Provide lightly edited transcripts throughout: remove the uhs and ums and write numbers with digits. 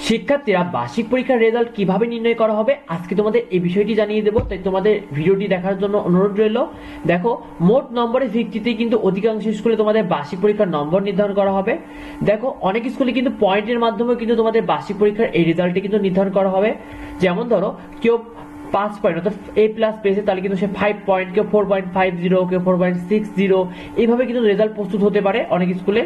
শিক্ষার্থীরা বার্ষিক পরীক্ষার রেজাল্ট কিভাবে নির্ণয় করা হবে আজকে তোমাদের এই বিষয়টি জানিয়ে দেবো, তাই তোমাদের ভিডিওটি দেখার জন্য অনুরোধ রইল। দেখো, মোট নম্বরের ভিত্তিতে কিন্তু অধিকাংশ স্কুলে তোমাদের বার্ষিক পরীক্ষার নম্বর নির্ধারণ করা হবে। দেখো, অনেক স্কুলে কিন্তু পয়েন্টের মাধ্যমে কিন্তু তোমাদের বার্ষিক পরীক্ষার এই রেজাল্টটি কিন্তু নির্ধারণ করা হবে। যেমন ধরো, কেউ 5 পয়েন্ট অর্থাৎ A+ পেয়েছে, তাহলে কিন্তু সে 5 পয়েন্ট, কেউ 4.50, কেউ 4.60, এইভাবে কিন্তু রেজাল্ট প্রস্তুত হতে পারে অনেক স্কুলে।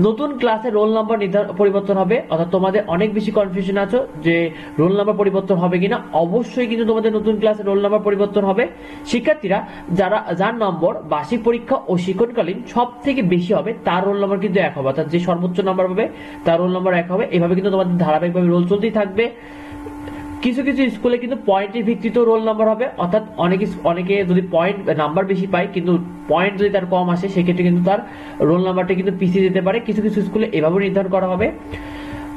নতুন ক্লাসে রোল নাম্বার পরিবর্তন হবে, অর্থাৎ তোমাদের অনেক বেশি কনফিউশন আছে যে রোল নাম্বার পরিবর্তন হবে কিনা। অবশ্যই কিন্তু তোমাদের নতুন ক্লাসে রোল নাম্বার পরিবর্তন হবে। শিক্ষার্থীরা যার নম্বর বার্ষিক পরীক্ষা ও শিক্ষণকালীন সব থেকে বেশি হবে তার রোল নাম্বার কিন্তু 1 হবে, অর্থাৎ যে সর্বোচ্চ নাম্বার পাবে তার রোল নাম্বার 1 হবে। এভাবে কিন্তু তোমাদের ধারাবাহিকভাবে রোল চলতেই থাকবে। কিছু কিছু স্কুলে কিন্তু পয়েন্টের ভিত্তিতেও রোল নাম্বার হবে, অর্থাৎ অনেকে যদি পয়েন্ট নাম্বার বেশি পায় কিন্তু পয়েন্ট যদি তার কম আসে সেক্ষেত্রে কিন্তু তার রোল নাম্বারটা কিন্তু পিছিয়ে যেতে পারে। কিছু কিছু স্কুলে এভাবে নির্ধারণ করা হবে।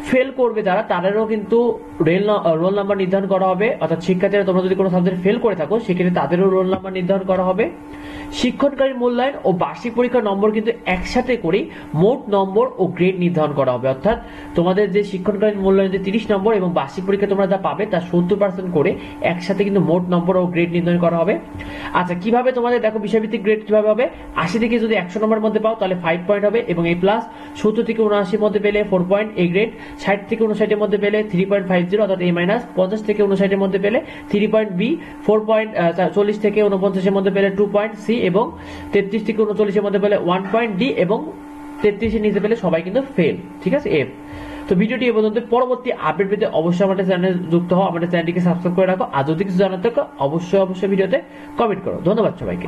ফেল করবে যারা, তাদেরও কিন্তু রোল নাম্বার নির্ধারণ করা হবে, অর্থাৎ শিক্ষার্থীরা তোমরা যদি কোনো সাবজেক্ট ফেল করে থাকো সেক্ষেত্রে তাদেরও রোল নাম্বার নির্ধারণ করা হবে। শিক্ষণকালীন মূল্যায়ন ও বার্ষিক পরীক্ষার নম্বর কিন্তু একসাথে করে মোট নম্বর ও গ্রেড নির্ধারণ করা হবে, অর্থাৎ তোমাদের যে শিক্ষণকালীন মূল্যায়ন 30 নম্বর এবং বার্ষিক পরীক্ষা তোমরা যা পাবে তার 70% করে একসাথে কিন্তু মোট নম্বর ও গ্রেড নির্ধারণ করা হবে। আচ্ছা, কিভাবে তোমাদের দেখো বিষয়ভিত্তিক গ্রেড কিভাবে হবে? 80 থেকে যদি 100 নম্বরের মধ্যে পাও তাহলে 5 পয়েন্ট হবে এবং A+, 70 থেকে 79 মধ্যে পেলে 4 পয়েন্ট A গ্রেড, 60 থেকে 59 এর মধ্যে পেলে 3.50 অর্থাৎ A-, 50 থেকে 59 এর মধ্যে পেলে 3 পয়েন্ট B, 40 থেকে 49 এর মধ্যে পেলে 2 পয়েন্ট C এবং 33 থেকে 39 এর মধ্যে পেলে 1 পয়েন্ট D এবং 33 এর নিচে পেলে সবাই কিন্তু ফেল। ঠিক আছে, F। তো ভিডিওটি এই পর্যন্ত। পরবর্তী আপডেট পেতে অবশ্যই আমাদের চ্যানেলে যুক্ত হও, আমাদের চ্যানেলটিকে সাবস্ক্রাইব করে রাখো। আর যদি কিছু জানার থাকে অবশ্যই ভিডিওতে কমেন্ট করো। ধন্যবাদ সবাইকে।